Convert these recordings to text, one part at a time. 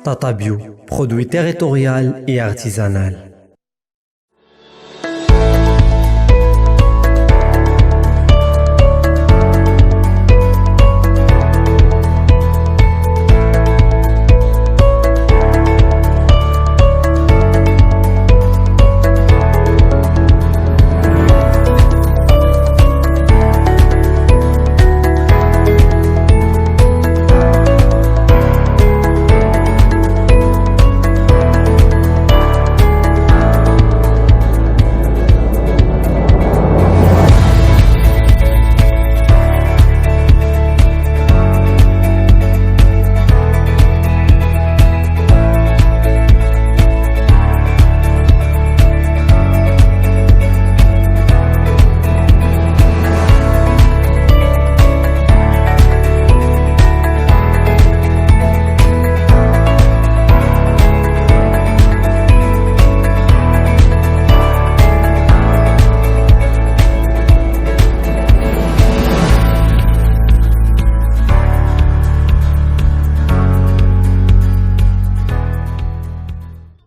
Tata Bio, produit territorial et artisanal.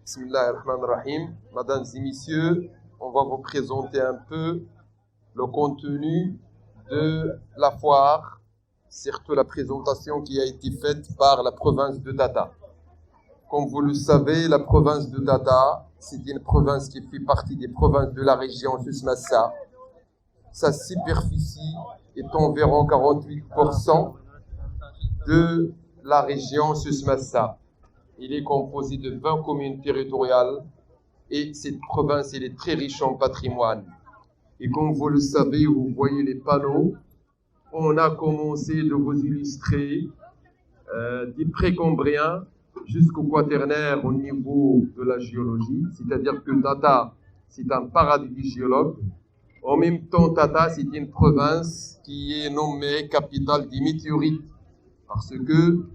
Bismillahirrahmanirrahim. Mesdames et messieurs, on va vous présenter un peu le contenu de la foire, surtout la présentation qui a été faite par la province de Tata. Comme vous le savez, la province de Tata, c'est une province qui fait partie des provinces de la région Souss-Massa. Sa superficie est environ 48% de la région Souss-Massa. Il est composé de 20 communes territoriales et cette province elle est très riche en patrimoine. Et comme vous le savez, vous voyez les panneaux, on a commencé de vous illustrer des précambriens jusqu'au quaternaire au niveau de la géologie, c'est-à-dire que Tata, c'est un paradis des géologues. En même temps, Tata, c'est une province qui est nommée capitale des météorites parce que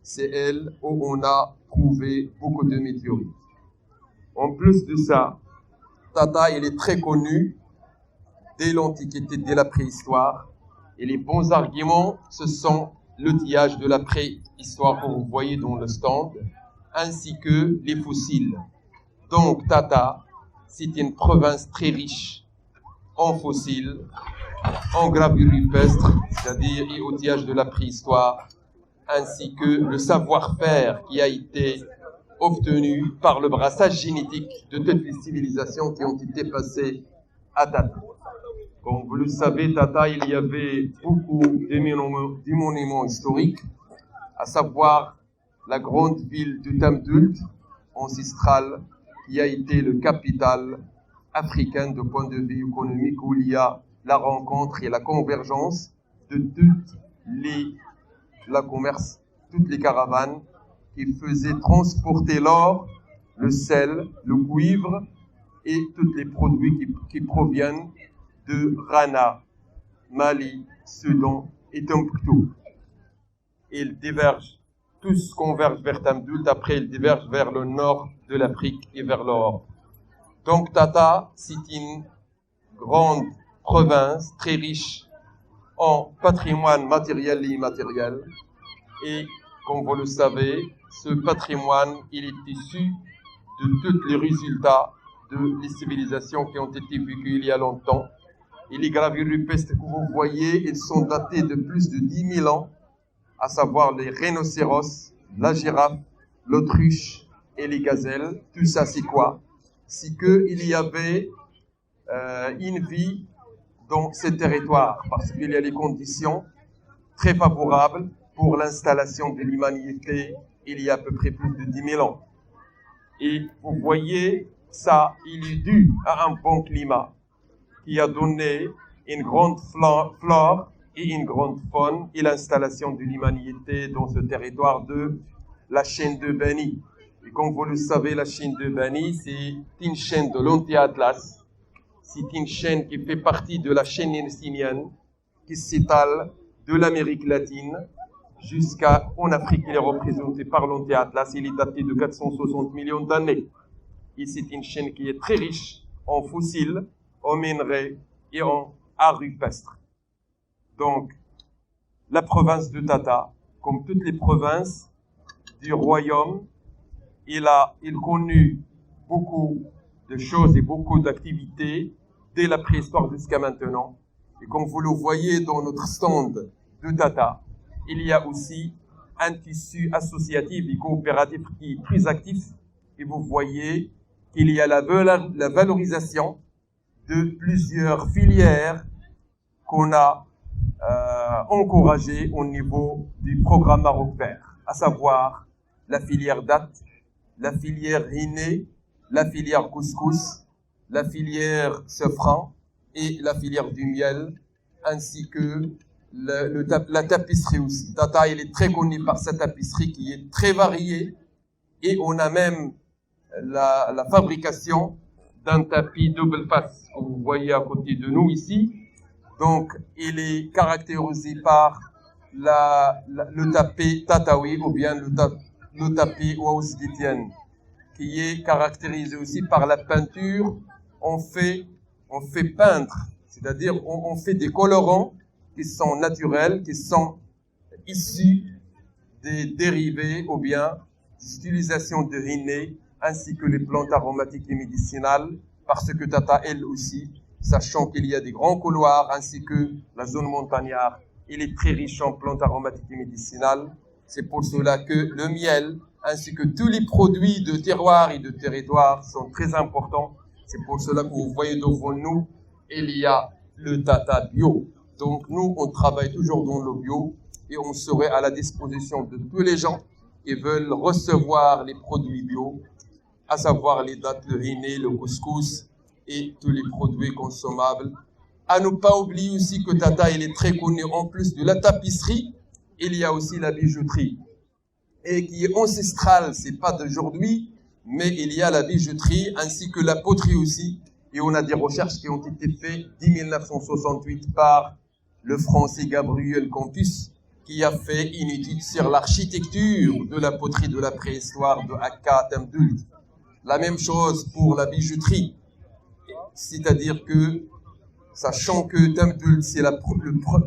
c'est elle où on a trouvé beaucoup de météorites. En plus de ça, Tata, il est très connu dès l'Antiquité, dès la préhistoire. Et les bons arguments, ce sont l'outillage de la préhistoire que vous voyez dans le stand, ainsi que les fossiles. Donc Tata, c'est une province très riche en fossiles, en gravures rupestres, c'est-à-dire et outillage de la préhistoire, ainsi que le savoir-faire qui a été obtenu par le brassage génétique de toutes les civilisations qui ont été passées à Tata. Comme vous le savez, Tata, il y avait beaucoup de monuments historiques, à savoir la grande ville de Tamdult, ancestrale, qui a été le capital africain de point de vue économique, où il y a la rencontre et la convergence de toutes les caravanes qui faisaient transporter l'or, le sel, le cuivre et tous les produits qui proviennent de Rana, Mali, Soudan et Tombouctou. Ils divergent, tous convergent vers Tamdult, après ils divergent vers le nord de l'Afrique et vers l'Europe. Donc Tata, c'est une grande province très riche en patrimoine matériel et immatériel. Et comme vous le savez, ce patrimoine, il est issu de tous les résultats des civilisations qui ont été vécues il y a longtemps. Et les gravures rupestres que vous voyez, elles sont datées de plus de 10 000 ans, à savoir les rhinocéros, la girafe, l'autruche et les gazelles. Tout ça, c'est quoi? C'est qu'il y avait une vie dans ces territoires, parce qu'il y a les conditions très favorables pour l'installation de l'humanité il y a à peu près plus de 10 000 ans. Et vous voyez, ça, il est dû à un bon climat qui a donné une grande flore et une grande faune et l'installation de l'humanité dans ce territoire de la chaîne de Beni. Et comme vous le savez, la chaîne de Beni, c'est une chaîne de l'Anti-Atlas. C'est une chaîne qui fait partie de la chaîne hercynienne qui s'étale de l'Amérique latine jusqu'en Afrique. Il est représenté par l'Anti-Atlas. Il est daté de 460 millions d'années. Et c'est une chaîne qui est très riche en fossiles, en minerais et en art rupestre. Donc, la province de Tata, comme toutes les provinces du royaume il connut beaucoup de choses et beaucoup d'activités dès la préhistoire jusqu'à maintenant. Et comme vous le voyez dans notre stand de Tata, il y a aussi un tissu associatif et coopératif qui est très actif. Et vous voyez qu'il y a la valorisation de plusieurs filières qu'on a encouragées au niveau du programme Maroc Vert, à savoir la filière date, la filière riné, la filière couscous, la filière safran et la filière du miel, ainsi que la tapisserie aussi. Tata, il est très connu par sa tapisserie qui est très variée, et on a même la fabrication d'un tapis double face que vous voyez à côté de nous ici. Donc, il est caractérisé par le tapis tatawi ou bien le tapis Waousditienne, qui est caractérisé aussi par la peinture. On fait peindre, c'est-à-dire on fait des colorants qui sont naturels, qui sont issus des dérivés ou bien des utilisations de riné, ainsi que les plantes aromatiques et médicinales, parce que Tata, elle aussi, sachant qu'il y a des grands couloirs, ainsi que la zone montagnarde, il est très riche en plantes aromatiques et médicinales. C'est pour cela que le miel, ainsi que tous les produits de terroir et de territoire sont très importants. C'est pour cela que vous voyez devant nous, il y a le Tata bio. Donc nous, on travaille toujours dans le bio et on serait à la disposition de tous les gens qui veulent recevoir les produits bio, à savoir les dattes, le riné, le couscous et tous les produits consommables. À ne pas oublier aussi que Tata, il est très connu en plus de la tapisserie, il y a aussi la bijouterie. Et qui est ancestrale, c'est pas d'aujourd'hui, mais il y a la bijouterie ainsi que la poterie aussi. Et on a des recherches qui ont été faites dès 1968 par le Français Gabriel Campus, qui a fait une étude sur l'architecture de la poterie de la préhistoire de Akka Temdult. La même chose pour la bijouterie, c'est-à-dire que, sachant que Temdult, c'est la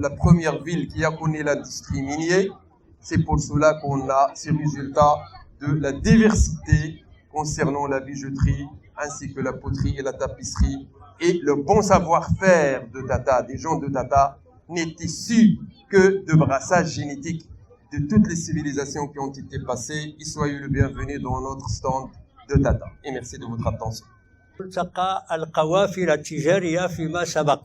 première ville qui a connu l'industrie minière, c'est pour cela qu'on a ces résultats de la diversité concernant la bijouterie, ainsi que la poterie et la tapisserie, et le bon savoir-faire de Tata, des gens de Tata, n'est issu que de brassage génétique de toutes les civilisations qui ont été passées. Et soyez le bienvenu dans notre stand de Tata. Et merci de votre attention. ملتقى القوافل التجارية فيما سبق،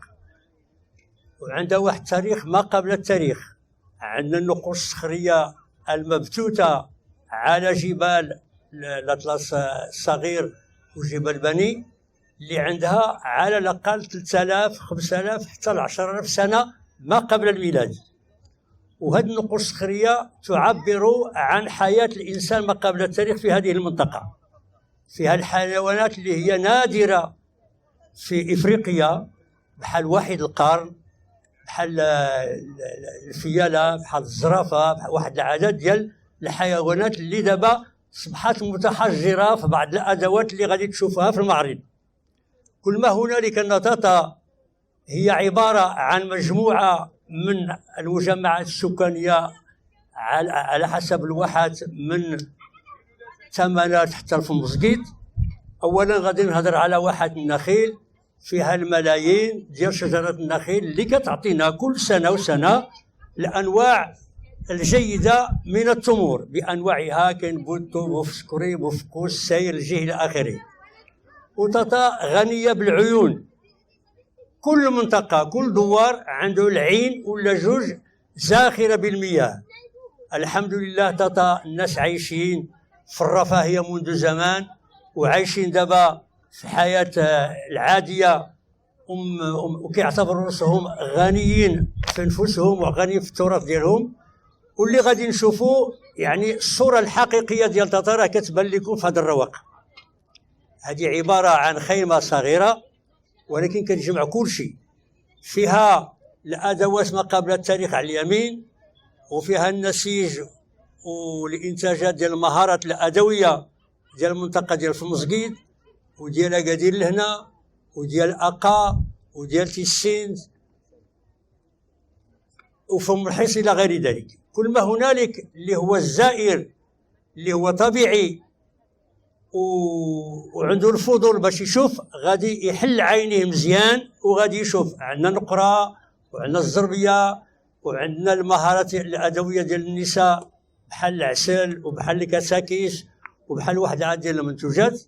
وعنده واحد تاريخ ما قبل التاريخ. عندنا النقوش الصخرية المبثوثة على جبال الأطلس الصغير وجبل بني، اللي عندها على الأقل 3000 5000 حتى 10000 سنة ما قبل الميلاد. وهذه النقوش الصخرية تعبر عن حياة الإنسان ما قبل التاريخ في هذه المنطقة. فيها الحيوانات اللي هي نادرة في إفريقيا، بحال وحيد القرن، بحال الفيالة، بحال الزرافة، بحال واحد العدد ديال الحيوانات اللي دابا أصبحت متحجرة في بعض الأدوات اللي غادي تشوفها في المعرض. كل ما هنالك أن تاتا هي عبارة عن مجموعة من المجمعات السكانية على حسب الواحات من 8 حتى الفمزقيت. أولا غادي نهضر على واحة النخيل فيها الملايين ديال شجرات النخيل اللي كتعطينا كل سنة وسنة الأنواع الجيدة من التمور بأنواعها. كاين بوتو، بوفسكري، بوفقوس، سير، الجه إلى آخره. وتاتا غنية بالعيون، كل منطقة كل دوار عنده العين ولا جوج زاخرة بالمياه. الحمد لله تاتا الناس عايشين في الرفاهية منذ زمان، وعايشين دابا في حياة العادية، وكيعتبروا راسهم غنيين في نفوسهم وغنيين في التراث ديالهم. واللي غادي نشوفوا يعني الصورة الحقيقية ديال تاتا راه كتبان لكم في هذا الرواق. هذه عبارة عن خيمة صغيرة ولكن كتجمع كل شيء. فيها الأدوات ما قبل التاريخ على اليمين، وفيها النسيج والإنتاجات ديال المهارات الأدوية ديال المنطقة ديال فمزقيد وديال أكادير لهنا وديال أقا وديال تيسين وفم الحيص إلى غير ذلك. كل ما هنالك اللي هو الزائر اللي هو طبيعي وعنده الفضول باش يشوف، غادي يحل عينيه مزيان وغادي يشوف. عندنا النقرة وعندنا الزربية وعندنا المهارات الأدوية ديال النساء بحال العسل وبحال الكساكيس وبحال واحد العدد ديال المنتوجات.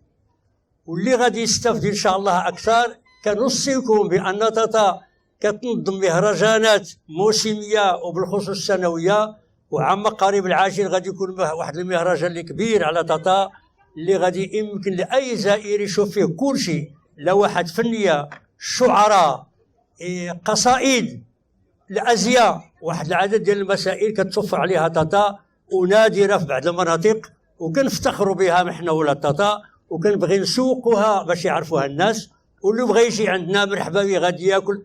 واللي غادي يستافد ان شاء الله اكثر، كنوصيكم بان تاتا كتنظم مهرجانات موسميه وبالخصوص السنويه، وعما قريب العاجل غادي يكون واحد المهرجان اللي كبير على تاتا، اللي غادي يمكن لاي زائر يشوف فيه كل شيء، لوحات فنيه، شعراء، قصائد، الازياء، واحد العدد ديال المسائل كتوفر عليها تاتا ونادره في بعض المناطق، وكنفتخروا بها حنا ولاد تاتا، وكنبغي نسوقوها باش يعرفوها الناس. واللي بغى يجي عندنا مرحبا به، غادي ياكل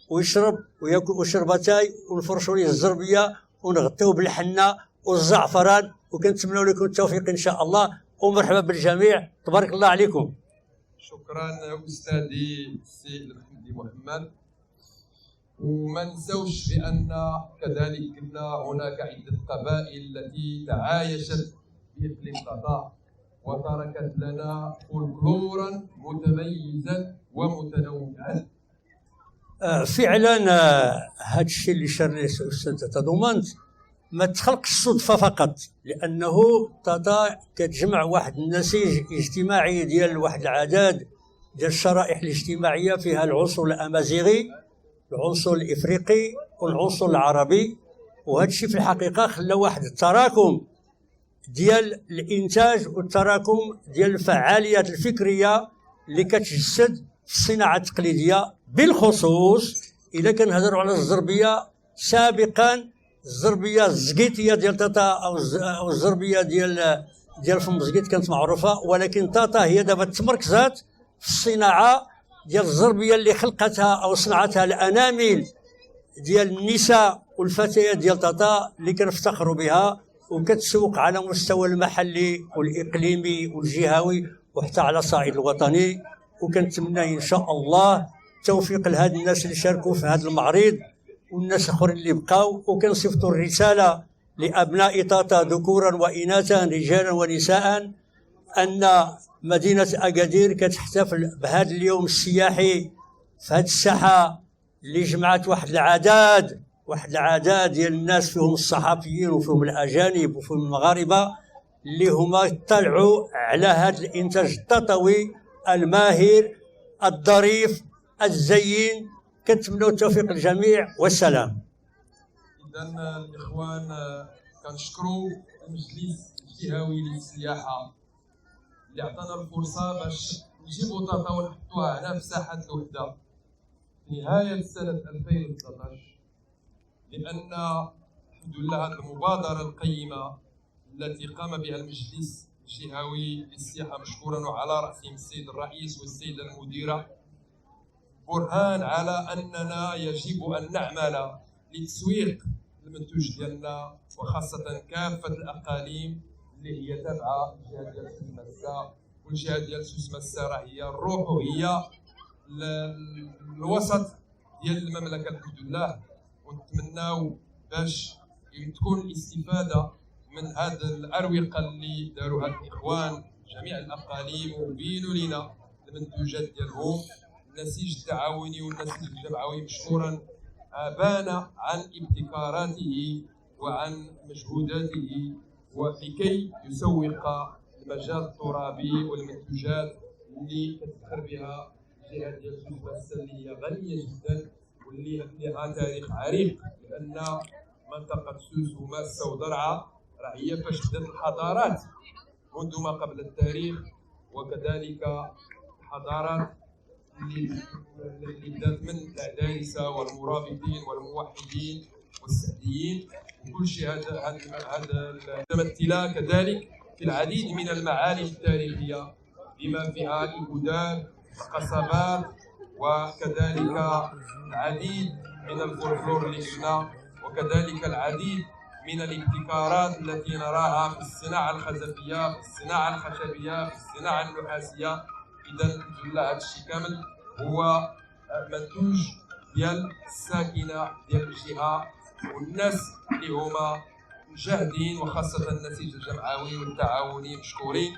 ويشرب وياكل شربتاي، ونفرشوا ليه الزربيه ونغطيو بالحنه والزعفران، وكنتمنوا لكم التوفيق ان شاء الله، ومرحبا بالجميع. تبارك الله عليكم. شكرا استاذي السي الحمدي محمد. وما نسوش بان كذلك كنا هناك عده قبائل التي تعايشت في اقليم تاتا وتركت لنا فولكلورا متميزا ومتنوعا. فعلا هذا الشيء اللي شرني استاذ تضمنت ما تخلقش الصدفه فقط، لانه تاتا كتجمع واحد النسيج اجتماعي ديال واحد العدد ديال الشرائح الاجتماعيه، فيها العنصر الامازيغي، العنصر الافريقي، والعنصر العربي. وهذا الشيء في الحقيقه خلى واحد التراكم ديال الانتاج والتراكم ديال الفعاليات الفكريه اللي كتجسد في الصناعه التقليديه. بالخصوص اذا كنهضروا على الزربيه، سابقا الزربيه الزقيتيه ديال تاتا او الزربيه ديال فم زقيت كانت معروفه، ولكن تاتا هي دابا تمركزات في الصناعه ديال الزربيه اللي خلقتها او صنعتها الانامل ديال النساء والفتيات ديال تاتا، اللي كنفتخروا بها وكتسوق على مستوى المحلي والاقليمي والجهوي وحتى على الصعيد الوطني. وكنتمنى ان شاء الله التوفيق لهاد الناس اللي شاركوا في هذا المعرض والناس الاخرين اللي بقاو. وكنصيفطوا الرساله لابناء تاتا ذكورا واناثا رجالا ونساء ان مدينه اكادير كتحتفل بهذا اليوم السياحي في هذه الساحه اللي جمعت واحد العدد ديال الناس، فيهم الصحفيين وفيهم الاجانب وفيهم المغاربه، اللي هما اطلعوا على هذا الانتاج التطوي الماهر الظريف الزين. كنتمنوا التوفيق للجميع والسلام. اذا الاخوان كنشكروا المجلس الجهوي للسياحه اللي عطانا الفرصه باش نجيبوا تاتا ونحطوها هنا في ساحه الوحده في نهايه سنه 2019، لان الحمد لله هذه المبادره القيمه التي قام بها المجلس الجهوي للسياحه مشكورا وعلى راسهم السيد الرئيس والسيده المديره، برهان على اننا يجب ان نعمل لتسويق المنتوج ديالنا، وخاصه كافه الاقاليم اللي هي تابعه للجهه ديال سوس مسا. والجهه ديال سوس مسا راه هي الروح وهي الوسط ديال المملكه الحمد لله. ونتمناو باش تكون الاستفاده من هذه الاروقه اللي داروها الاخوان جميع الاقاليم وبينوا لنا المنتوجات ديالهم. النسيج التعاوني والنسيج الجمعوي مشكورا بان عن ابتكاراته وعن مجهوداته، ولكي يسوق المجال الترابي والمنتوجات اللي كتفخر بها الجهه ديال سوس مسا اللي هي غنيه جدا واللي لها تاريخ عريق، لان منطقه سوس وماسه ودرعا راه هي فاش بدات الحضارات منذ ما قبل التاريخ، وكذلك حضارات اللي بدات من العدايسه والمرابطين والموحدين والسعديين، وكل شيء هذا متمثله كذلك في العديد من المعالم التاريخيه بما فيها البلدان والقصبات، وكذلك العديد من الفولكلور اللي قلنا، وكذلك العديد من الابتكارات التي نراها في الصناعه الخزفيه، في الصناعه الخشبيه، في الصناعه النحاسيه. اذا الحمد لله هذا الشيء كامل هو منتوج ديال الساكنه ديال الجهه والناس اللي هما مجاهدين، وخاصه النسيج الجمعوي والتعاوني مشكورين.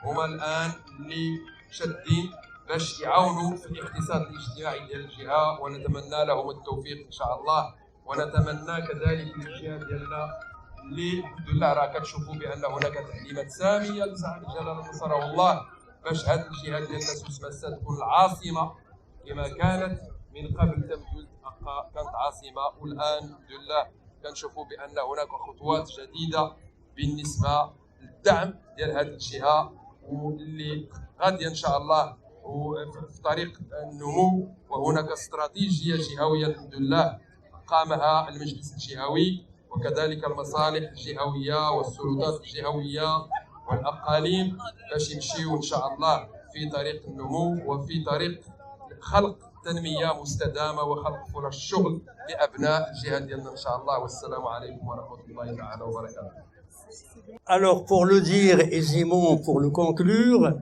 هما الان اللي شادين باش يعاونوا في الاقتصاد الاجتماعي ديال الجهه، ونتمنى لهم التوفيق ان شاء الله. ونتمنى كذلك للجهه ديالنا اللي الحمد لله راه كتشوفوا بان هناك تعليمات ساميه لصاحب الجلاله نصره الله باش هذه الجهه ديالنا سوس مسا تكون العاصمه كما كانت من قبل تمجد كانت عاصمه، والان الحمد لله كنشوفوا بان هناك خطوات جديده بالنسبه للدعم ديال هذه الجهه، واللي غاديه ان شاء الله في طريق النمو. وهناك استراتيجيه جهويه الحمد لله قامها المجلس الجهوي وكذلك المصالح الجهويه والسلطات الجهويه والاقاليم باش يمشيوا ان شاء الله في طريق النمو وفي طريق خلق تنميه مستدامه وخلق فرص شغل لابناء الجهه ديالنا ان شاء الله. والسلام عليكم ورحمه الله تعالى وبركاته. Alors pour le dire aisément, pour le conclure,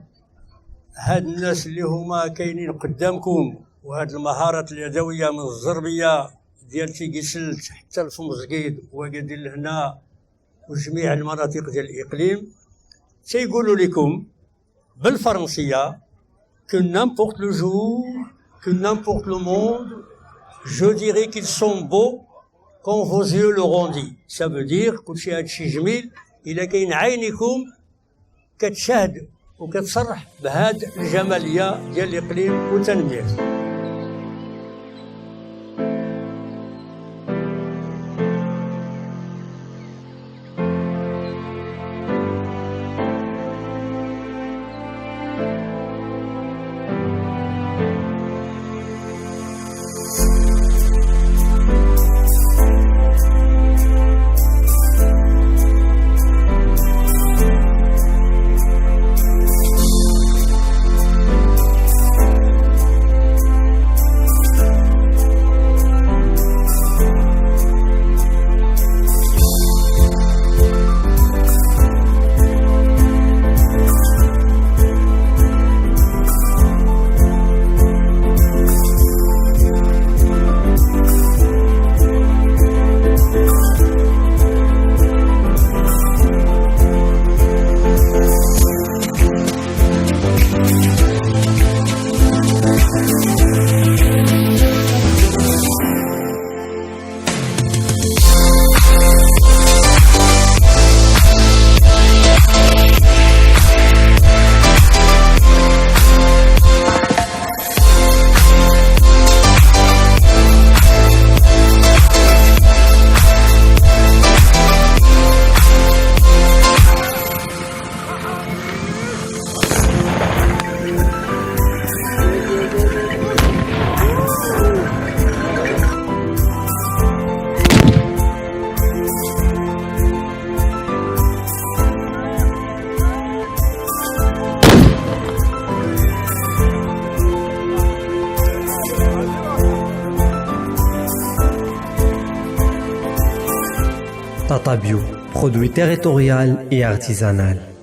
هاد الناس اللي هما كاينين قدامكم وهاد المهارات اليدويه من الزربيه ديال تيقسلت حتى الفمزقيد وقادر لهنا وجميع المناطق ديال الاقليم تيقولوا لكم بالفرنسيه que n'importe le jour, que n'importe le monde, je dirais qu'ils sont beaux quand vos yeux l'auront dit. Ça veut dire كلشي هادشي جميل الا كاين عينكم كتشاهد وكتصرح بهاد الجماليه ديال الاقليم وتنميته. Tata Bio, produit territorial et artisanal.